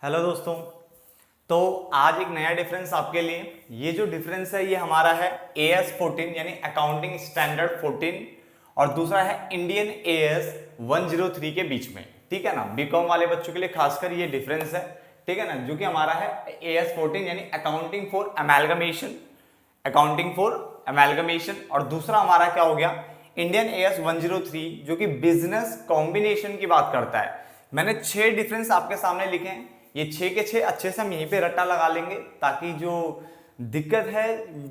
Hello दोस्तों। तो आज एक नया डिफरेंस आपके लिए। ये जो डिफरेंस है ये हमारा है AS14 यानी अकाउंटिंग स्टैंडर्ड 14 और दूसरा है इंडियन AS 103 के बीच में। ठीक है ना, बीकॉम वाले बच्चों के लिए खासकर ये डिफरेंस है। ठीक है ना, जो कि हमारा है AS14 यानी अकाउंटिंग फॉर अमेलगमेशन और दूसरा हमारा क्या हो गया इंडियन AS 103 जो कि बिजनेस कॉम्बिनेशन की बात करता है। मैंने 6 डिफरेंस आपके सामने लिखे हैं। ये 6 के 6 अच्छे से हम यहीं पे रट्टा लगा लेंगे ताकि जो दिक्कत है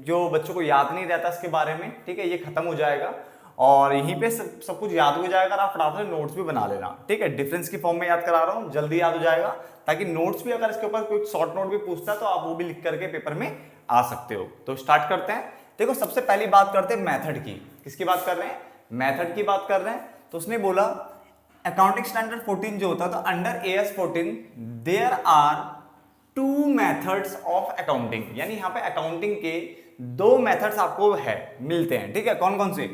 जो बच्चों को याद नहीं रहता इसके बारे में, ठीक है, ये खत्म हो जाएगा और यहीं पे सब कुछ याद हो जाएगा। आप फटाफट नोट्स भी बना लेना, ठीक है। डिफरेंस की फॉर्म में याद करा रहा हूँ, जल्दी याद हो जाएगा ताकि नोट्स भी अगर इसके ऊपर कोई शॉर्ट नोट भी पूछता है तो आप वो भी लिख करके पेपर में आ सकते हो। तो स्टार्ट करते हैं। देखो, सबसे पहली बात करते हैं मेथड की। किसकी बात कर रहे हैं? मेथड की बात कर रहे हैं। तो उसने बोला अकाउंटिंग स्टैंडर्ड 14 जो होता है तो under AS14 there are 2 methods of accounting, यानी यहाँ पे अकाउंटिंग के 2 मेथड्स आपको है मिलते हैं। ठीक है, कौन कौन से?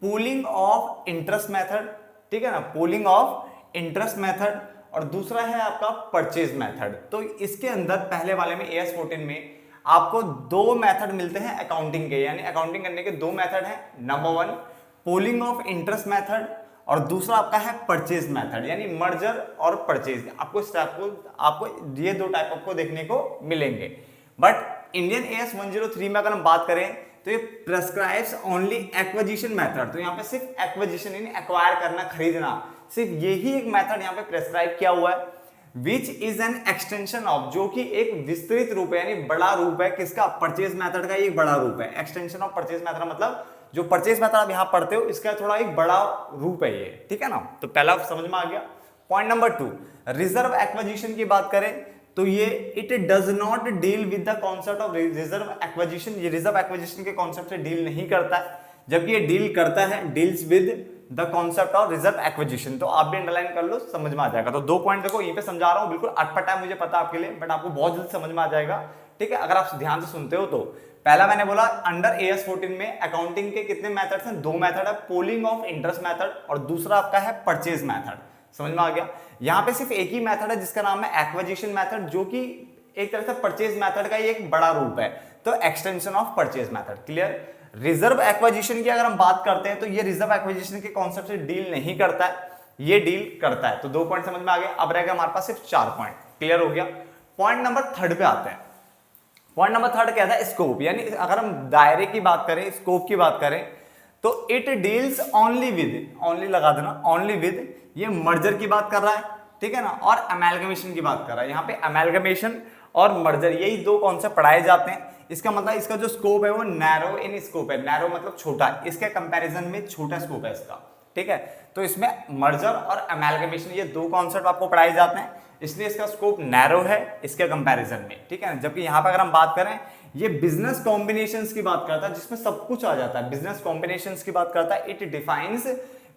पूलिंग ऑफ इंटरेस्ट मेथड, ठीक है ना, पूलिंग ऑफ इंटरेस्ट मेथड और दूसरा है आपका परचेज मेथड। तो इसके अंदर पहले वाले में AS14 में आपको 2 मेथड मिलते हैं अकाउंटिंग के, यानी अकाउंटिंग करने के 2 मेथड हैं। Number 1 pooling of interest method और दूसरा आपका है परचेज मेथड, यानी मर्जर और परचेज। आपको ये 2 टाइप आपको देखने को मिलेंगे। बट इंडियन AS 103 में अगर हम बात करें तो ये प्रेस्क्राइब्स ओनली एक्विजिशन मेथड। तो यहाँ पे सिर्फ एक्विजिशन यानी एक्वायर करना, खरीदना, सिर्फ यही एक मेथड यहाँ पे प्रेस्क्राइब किया हुआ है। Which is an extension of, जो कि एक विस्तृत रूप है यानी बड़ा रूप है किसका? परचेज मेथड का। एक बड़ा रूप है। एक्सटेंशन ऑफ परचेज मेथड मतलब जो परचेज मेथड आप यहां पढ़ते हो इसका थोड़ा एक बड़ा रूप है ये। ठीक है ना, तो पहला समझ में आ गया। पॉइंट नंबर 2 रिजर्व एक्विजिशन की बात करें तो ये it does not deal with the concept of reserve acquisition. ये रिजर्व एक्विजिशन के कॉन्सेप्ट से डील नहीं करता है, जबकि ये डील करता है, deals with the concept of reserve acquisition. तो आप भी अंडरलाइन कर लो, समझ में आ जाएगा। तो 2 पॉइंट देखो यहीं पे समझा रहा हूं, बिल्कुल अटपटा है मुझे पता आपके लिए, बट आपको बहुत जल्द समझ में आ जाएगा। ठीक है, अगर आप ध्यान से सुनते हो तो पहला मैंने बोला अंडर AS14 में अकाउंटिंग के कितने मेथड्स हैं? 2 मेथड है, पोलिंग ऑफ इंटरेस्ट मेथड और दूसरा आपका है परचेज मेथड। समझ में आ गया। यहां पे सिर्फ एक ही मेथड है जिसका नाम है एक्विजिशन मेथड, जो कि एक तरह से परचेज मेथड का ही एक बड़ा रूप है। तो extension of purchase method. Clear? Reserve acquisition की अगर हम बात करते हैं तो ये रिजर्व एक्विजिशन के कॉन्सेप्ट से डील नहीं करता है, ये डील करता है। तो 2 पॉइंट समझ में आ गए। अब रहेगा हमारे पास सिर्फ 4 पॉइंट। क्लियर हो गया। पॉइंट नंबर 3 पे आते हैं। पॉइंट नंबर 3 क्या था? स्कोप, यानी अगर हम दायरे की बात करें, स्कोप की बात करें तो it deals only with, only लगा देना, ओनली विद, ये मर्जर की बात कर रहा है, ठीक है ना, और अमेलगमेशन की बात कर रहा है। यहाँ पे अमेलगमेशन और मर्जर यही 2 कॉन्सेप्ट पढ़ाए जाते हैं। इसका मतलब इसका जो स्कोप है वो नैरो इन स्कोप है। नैरो मतलब छोटा, इसके कंपैरिजन में छोटा स्कोप है इसका। ठीक है, तो इसमें मर्जर और अमेलगमेशन ये 2 कॉन्सेप्ट आपको पढ़ाए जाते हैं, इसलिए इसका स्कोप नैरो है इसके कंपैरिजन में। ठीक है ना, जबकि यहां पर अगर हम बात करें ये बिजनेस कॉम्बिनेशंस की बात करता है जिसमें सब कुछ आ जाता है। बिजनेस कॉम्बिनेशंस की बात करता है। इट डिफाइंस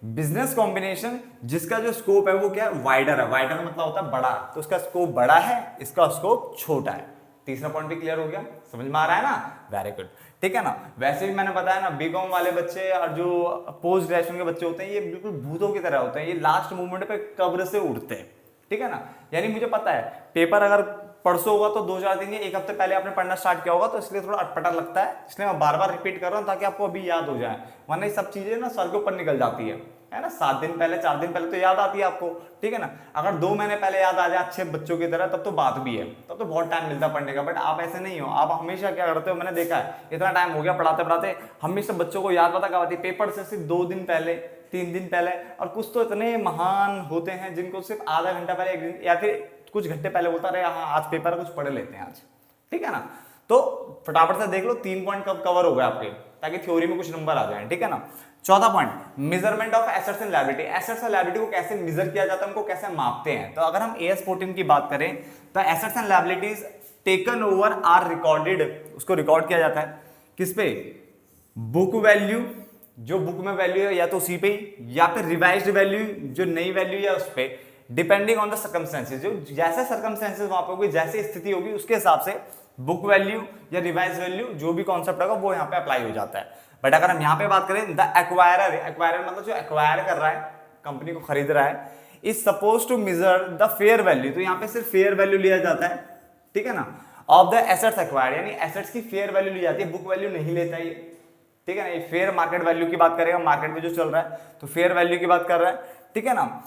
बिजनेस कॉम्बिनेशन जिसका जो स्कोप है वो क्या है? वाइडर है। वाइडर मतलब होता है बड़ा, तो उसका स्कोप बड़ा है, इसका स्कोप छोटा है। तीसरा पॉइंट भी क्लियर हो गया, समझ में आ रहा है ना? Very good. ठीक है ना, वैसे भी मैंने बताया ना बीकॉम वाले बच्चे और जो पोस्ट ग्रेजुएशन के बच्चे होते हैं ये बिल्कुल भूतों की तरह होते हैं, ये लास्ट मोमेंट पे कब्र से उठते हैं। ठीक है ना, यानी मुझे पता है पेपर अगर परसों होगा तो 2-4 दिन या 1 हफ्ते पहले आपने पढ़ना स्टार्ट किया होगा, तो इसलिए थोड़ा अटपटा लगता है, इसलिए मैं बार बार रिपीट कर रहा हूँ ताकि आपको अभी याद हो जाए, वरना ये सब चीजें ना सर के ऊपर निकल जाती है ना। 7 दिन पहले 4 दिन पहले तो याद आती है आपको, ठीक है ना। अगर 2 महीने पहले याद आ जाए अच्छे बच्चों की तरह तब तो बात भी है, तब तो बहुत टाइम मिलता है पढ़ने का। बट आप ऐसे नहीं हो, आप हमेशा क्या करते हो, मैंने देखा है इतना टाइम हो गया पढ़ाते पढ़ाते, हमेशा बच्चों को याद पता कब आती है? पेपर से सिर्फ 2 दिन पहले, 3 दिन पहले। और कुछ तो इतने महान होते हैं जिनको सिर्फ आधा घंटा पहले, 1 दिन या फिर कुछ घंटे पहले बोलता रहे हाँ आज पेपर कुछ पढ़ लेते हैं आज। ठीक है ना, तो फटाफट से देख लो 3 पॉइंट कब कवर हो गए आपके, ताकि थ्योरी में कुछ नंबर आ जाए। ठीक है ना। चौथा point measurement of assets and liability. Assets and liability को कैसे मेजर किया जाता है, उनको कैसे मापते हैं। तो अगर हम AS14 की बात करें तो assets and liabilities taken over are recorded, उसको रिकॉर्ड किया जाता है किस पे? बुक वैल्यू, जो बुक में वैल्यू है या तो उसी पे ही, या फिर रिवाइज्ड वैल्यू जो नई वैल्यू है उस पे, डिपेंडिंग ऑन द सर्कमस्टेंसेस। जो जैसे सर्कमस्टेंसेस वहां पे होगी, जैसे स्थिति होगी उसके हिसाब से बुक वैल्यू या रिवाइज वैल्यू जो भी कॉन्सेप्ट होगा वो यहाँ पे अप्लाई हो जाता है। बट अगर हम यहाँ पे बात करें द एक्वायरर, एक्वायरर मतलब जो एक्वायर कर रहा है, कंपनी को खरीद रहा है, is suppose to measure the fair value, तो यहाँ पे सिर्फ फेयर वैल्यू लिया जाता है, ठीक है ना, ऑफ द एसेट्स एक्वायर्ड, यानी एसेट्स की फेयर वैल्यू ली जाती है, बुक वैल्यू नहीं लेता ये, ठीक है ना, ये फेयर मार्केट वैल्यू की बात करेगा, मार्केट में जो चल रहा है तो फेयर वैल्यू की बात कर रहा है, ठीक है ना।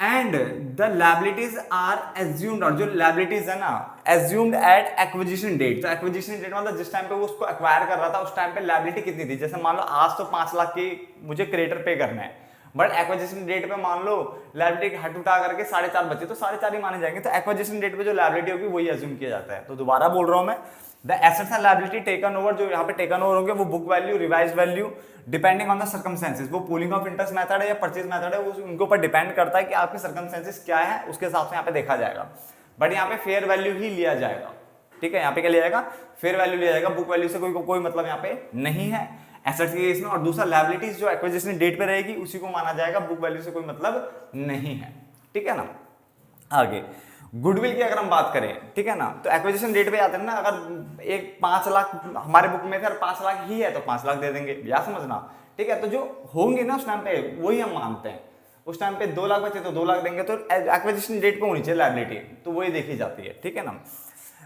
And the liabilities are assumed, और जो लायबिलिटीज है ना एज्यूम्ड एट एक्विजिशन डेट, तो एक्विजिशन डेट मतलब जिस टाइम पे वो उसको एक्वायर कर रहा था उस टाइम पे लायबिलिटी कितनी थी, जैसे मान लो आज तो 5 लाख की मुझे क्रेडिटर पे करना है, बट एक्विजिशन डेट पे मान लो लायबिलिटी हट उठा करके 4.5 बचे तो 4.5 ही माने जाएंगे, तो एक्विजिशन डेट पे जो लायबिलिटी होगी वही एज्यूम किया जाता है। तो दोबारा बोल रहा हूं मैं, the assets and liability taken over, जो यहाँ पे टेकन ओवर होंगे वो book value, revise value, depending on the circumstances, वो पूलिंग ऑफ इंटरेस्ट मेथड है या परचेज मेथड है, उनके ऊपर डिपेंड करता है कि आपके सर्कमस्टेंसेस क्या है, उसके हिसाब से यहाँ पे देखा जाएगा, बट यहाँ पे फेयर वैल्यू ही लिया जाएगा, ठीक है, यहाँ पे क्या लिया जाएगा, फेयर वैल्यू लिया जाएगा, बुक वैल्यू से कोई मतलब यहाँ पे नहीं है एसेट्स के केस में, और दूसरा लायबिलिटीज जो एक्विजिशन डेट पे रहेगी उसी को माना जाएगा, बुक वैल्यू से कोई मतलब नहीं है, ठीक है ना। आगे गुडविल की अगर हम बात करें, ठीक है ना, तो एक्विजिशन डेट पे आते हैं ना, अगर एक 5 लाख हमारे बुक में थे और 5 लाख ही है तो 5 लाख दे देंगे, या समझना, ठीक है, तो जो होंगे ना उस टाइम पे वही हम मानते हैं, उस टाइम पे 2 लाख बचे तो 2 लाख देंगे, तो एक्विजिशन डेट पे होनी चाहिए लायबिलिटी, तो वही देखी जाती है, ठीक है ना।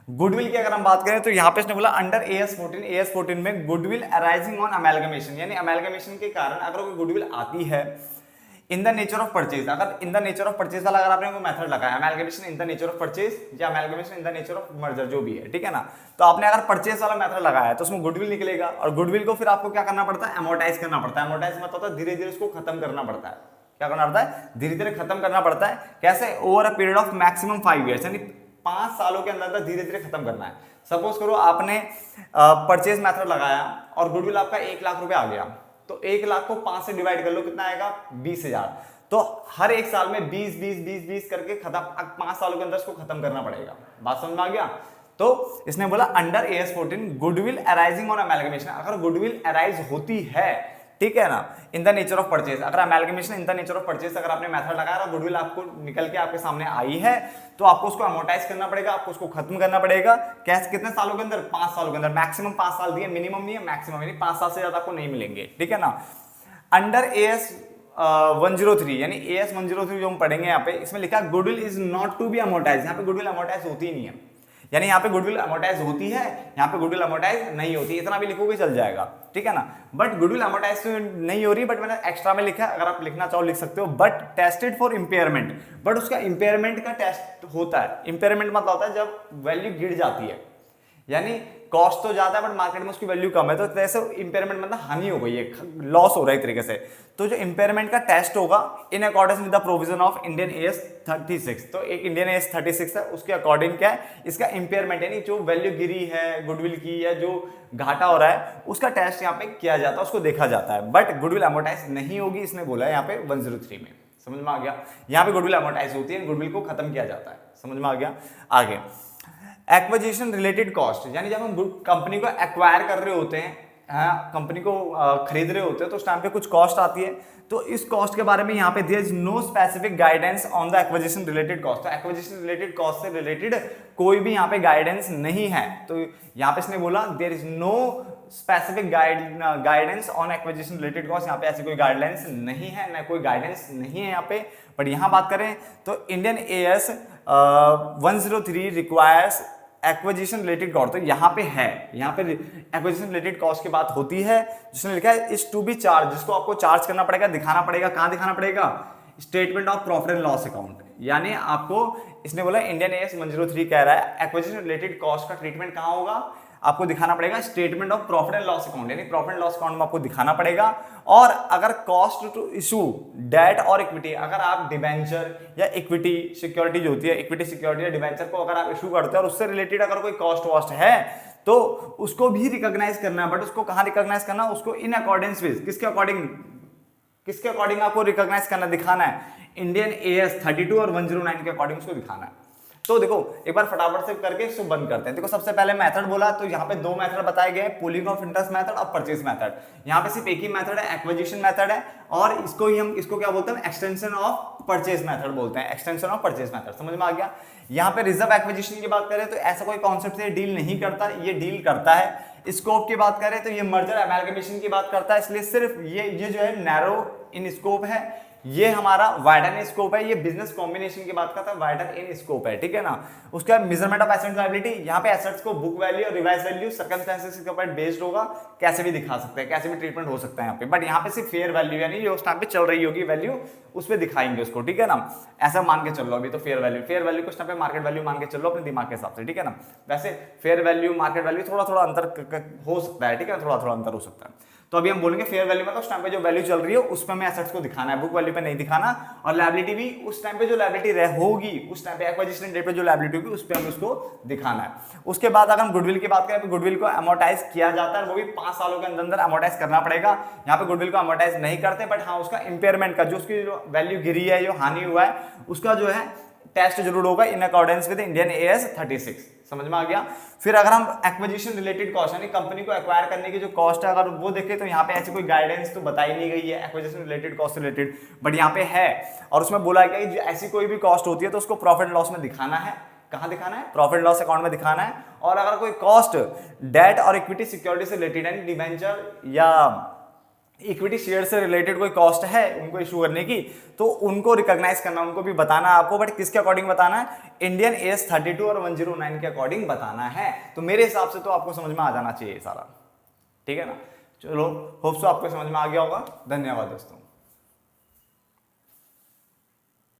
गुडविल की अगर हम बात करें तो यहाँ पे इसने बोला अंडर AS 14 में गुडविल अराइजिंग ऑन अमेलगमेशन, यानी अमेलगमेशन के कारण अगर कोई गुडविल आती है in the nature of purchase, अगर in the nature of purchase वाला अगर आपने कोई मेथड लगाया, amalgamation in the nature of purchase या amalgamation in the nature of merger, जो भी है, ठीक है ना, तो आपने अगर परचेज वाला मेथड लगाया तो उसमें गुडविल निकलेगा, और गुडविल को फिर आपको क्या करना पड़ता है, अमोर्टाइज करना पड़ता है, अमोर्टाइज मतलब होता है धीरे धीरे उसको खत्म करना पड़ता है, क्या करना पड़ता है, धीरे धीरे खत्म करना पड़ता है, कैसे, over a period of maximum 5 years, यानी 5 सालों के अंदर धीरे धीरे खत्म करना है। सपोज करो आपने परचेज मेथड लगाया और गुडविल आपका 1 लाख रुपए आ गया, तो 1 लाख को 5 से डिवाइड कर लो, कितना आएगा, 20,000, तो हर एक साल में 20 करके खत्म, 5 सालों के अंदर इसको खत्म करना पड़ेगा, बात समझ में आ गया। तो इसने बोला under AS 14 goodwill arising on amalgamation, अगर गुडविल अराइज होती है, ठीक है ना, in the nature of purchase, अगर amalgamation in the nature of purchase अगर आपने मेथड लगाया और गुडविल आपको निकल के आपके सामने आई है, तो आपको उसको अमोर्टाइज करना पड़ेगा, आपको उसको खत्म करना पड़ेगा, कैसे, कितने सालों के अंदर, 5 सालों के अंदर, मैक्सिमम 5 साल दिए, मिनिमम नहीं है, मैक्सिमम, यानी 5 साल से ज्यादा आपको नहीं मिलेंगे, ठीक है ना। अंडर AS 103, यानी AS 103 जो हम पढ़ेंगे यहाँ पे, इसमें लिखा है goodwill is not to be amortise, यहाँ पे गुडविल अमोर्टाइज होती ही नहीं है, यानी यहाँ पे गुडविल अमोर्टाइज होती है, यहाँ पे गुडविल अमोर्टाइज नहीं होती, इतना भी लिखोगे चल जाएगा, ठीक है ना, बट गुडविल अमोर्टाइज तो नहीं हो रही, बट मैंने एक्स्ट्रा में लिखा है, अगर आप लिखना चाहो लिख सकते हो, but tested for impairment, but उसका इंपेयरमेंट का टेस्ट होता है, इंपेयरमेंट मतलब होता है जब वैल्यू गिर जाती है, यानी कॉस्ट तो ज्यादा है बट मार्केट में उसकी वैल्यू कम है, तो जैसे इंपेयरमेंट मतलब हानि हो गई है, लॉस हो रहा है एक तरीके से, तो जो इंपेयरमेंट का टेस्ट होगा in accordance with the provision of Indian AS 36, तो एक इंडियन AS 36 है, उसके अकॉर्डिंग क्या है, इसका इंपेयरमेंट यानी जो वैल्यू गिरी है गुडविल की या जो घाटा हो रहा है उसका टेस्ट यहाँ पे किया जाता है, उसको देखा जाता है, बट गुडविल अमोर्टाइज नहीं होगी, इसने बोला है यहाँ पे 103 में, समझ में आ गया, यहाँ पे गुडविल अमोर्टाइज होती है, गुडविल को खत्म किया जाता है, समझ में आ गया। आगे एक्विजिशन रिलेटेड कॉस्ट, यानी जब हम कंपनी को एक्वायर कर रहे होते हैं, कंपनी को खरीद रहे होते हैं, तो उस टाइम पे कुछ कॉस्ट आती है, तो इस कॉस्ट के बारे में यहाँ पे there is no specific guidance on the acquisition related cost, तो एक्विजिशन रिलेटेड कॉस्ट से रिलेटेड कोई भी यहाँ पे गाइडेंस नहीं है, तो यहाँ पे इसने बोला there is no specific guidance on acquisition related cost, यहाँ पे ऐसी कोई गाइडलाइंस नहीं है, ना कोई गाइडेंस नहीं है यहाँ पे, बट यहाँ बात करें तो Indian AS 103 requires acquisition related cost, तो यहाँ पे है, यहाँ पे एक्विजिशन रिलेटेड कॉस्ट की बात होती है, जिसने लिखा है इज टू बी चार्ज, जिसको आपको चार्ज करना पड़ेगा, दिखाना पड़ेगा, कहाँ दिखाना पड़ेगा, statement of profit and loss account, यानी आपको इसने बोला इंडियन AS 103 कह रहा है एक्विजिशन रिलेटेड कॉस्ट का ट्रीटमेंट कहाँ होगा, आपको दिखाना पड़ेगा statement of profit and loss account, यानी प्रॉफिट एंड लॉस अकाउंट में आपको दिखाना पड़ेगा, और अगर कॉस्ट टू इशू डेट और इक्विटी, अगर आप डिबेंचर या इक्विटी सिक्योरिटी जो होती है, इक्विटी सिक्योरिटी या डिबेंचर को अगर आप इशू करते हो और उससे रिलेटेड अगर कोई कॉस्ट वॉस्ट है तो उसको भी रिकॉग्नाइज करना है, बट उसको कहाँ रिकॉग्नाइज करना, उसको इन अकॉर्डेंस विद, किसके अकॉर्डिंग आपको रिकॉग्नाइज करना, दिखाना है, इंडियन AS 32 और 109 के अकॉर्डिंग उसको दिखाना है। तो देखो एक बार फटाफट से करके इसको बंद करते हैं। देखो सबसे पहले मेथड बोला, तो यहाँ पे 2 मेथड बताए गए, पूलिंग ऑफ इंटरेस्ट मेथड और परचेज मेथड। यहाँ पे सिर्फ एक ही मेथड है, एक्विजिशन मेथड है, और इसको क्या बोलते हैं, एक्सटेंशन ऑफ परचेज मेथड बोलते हैं, एक्सटेंशन ऑफ परचेज मेथड, समझ में आ गया। यहाँ पे रिजर्व एक्विजिशन की बात करें तो ऐसा कोई कॉन्सेप्ट से डील नहीं करता, ये डील करता है। स्कोप की बात करें तो ये मर्जर अमेलगमेशन की बात करता है, इसलिए सिर्फ ये जो है नैरो इन स्कोप है, ये हमारा वाइडर इन स्कोप है, ये बिजनेस कॉम्बिनेशन की बात करता है, वाइडर इन स्कोप है, ठीक है ना। उसका मेजरमेंट ऑफ एसेट्स लायबिलिटी, यहाँ पे एसेट्स को बुक वैल्यू और रिवाइज वैल्यू सर्कमस्टेंसेस के ऊपर बेस्ड होगा, कैसे भी दिखा सकते हैं, कैसे भी ट्रीटमेंट हो सकता है यहाँ पे, बट यहाँ पे सिर्फ फेयर वैल्यू यानी जो उस टाइम पे चल रही होगी वैल्यू उस पर दिखाएंगे उसको, ठीक है ना। ऐसा मान के चल लो अभी तो फेयर वैल्यू को उस टाइम पे मार्केट वैल्यू मान के चलो अपने दिमाग के हिसाब से, ठीक है ना। वैसे फेयर वैल्यू मार्केट वैल्यू थोड़ा थोड़ा अंतर हो सकता है, ठीक है, थोड़ा थोड़ा अंतर हो सकता है। तो अभी हम बोलेंगे फेयर वैल्यू में तो उस टाइम पे जो वैल्यू चल रही है उस पर हमें एसेट्स को दिखाना है, बुक वैल्यू पे नहीं दिखाना। और लायबिलिटी भी उस टाइम पे जो लायबिलिटी होगी उस टाइम पे एक्विजिशन डेट पे जो लायबिलिटी होगी उस पे हमें उसको दिखाना है। उसके बाद अगर हम गुडविल की बात करें तो गुडविल को अमोर्टाइज किया जाता है, वो भी 5 सालों के अंदर अमोर्टाइज करना पड़ेगा। यहाँ पे गुडविल को अमोर्टाइज नहीं करते, बट हाँ उसका इंपेयरमेंट का जो उसकी जो वैल्यू गिरी है, जो हानि हुआ है, उसका जो है टेस्ट जरूर होगा in accordance with Indian AS 36। समझ में आ गया। फिर अगर हम एक्विजिशन रिलेटेड कॉस्ट यानी कंपनी को एक्वायर करने की जो कॉस्ट है अगर वो देखें तो यहाँ पे ऐसी कोई गाइडेंस तो बताई नहीं गई है acquisition related cost related, but यहाँ पे है और उसमें बोला गया कि ऐसी कोई भी कॉस्ट होती है तो उसको प्रॉफिट लॉस में दिखाना है। कहाँ दिखाना है? प्रॉफिट लॉस अकाउंट में दिखाना है। और अगर कोई कॉस्ट डेट और इक्विटी सिक्योरिटी से रिलेटेड यानी डिवेंचर या इक्विटी शेयर से रिलेटेड कोई कॉस्ट है उनको इशू करने की, तो उनको रिकॉग्नाइज करना, उनको भी बताना है आपको, बट किसके अकॉर्डिंग बताना है? इंडियन AS 32 और 109 के अकॉर्डिंग बताना है। तो मेरे हिसाब से तो आपको समझ में आ जाना चाहिए सारा, ठीक है ना। चलो होप सो आपको समझ में आ गया होगा। धन्यवाद दोस्तों।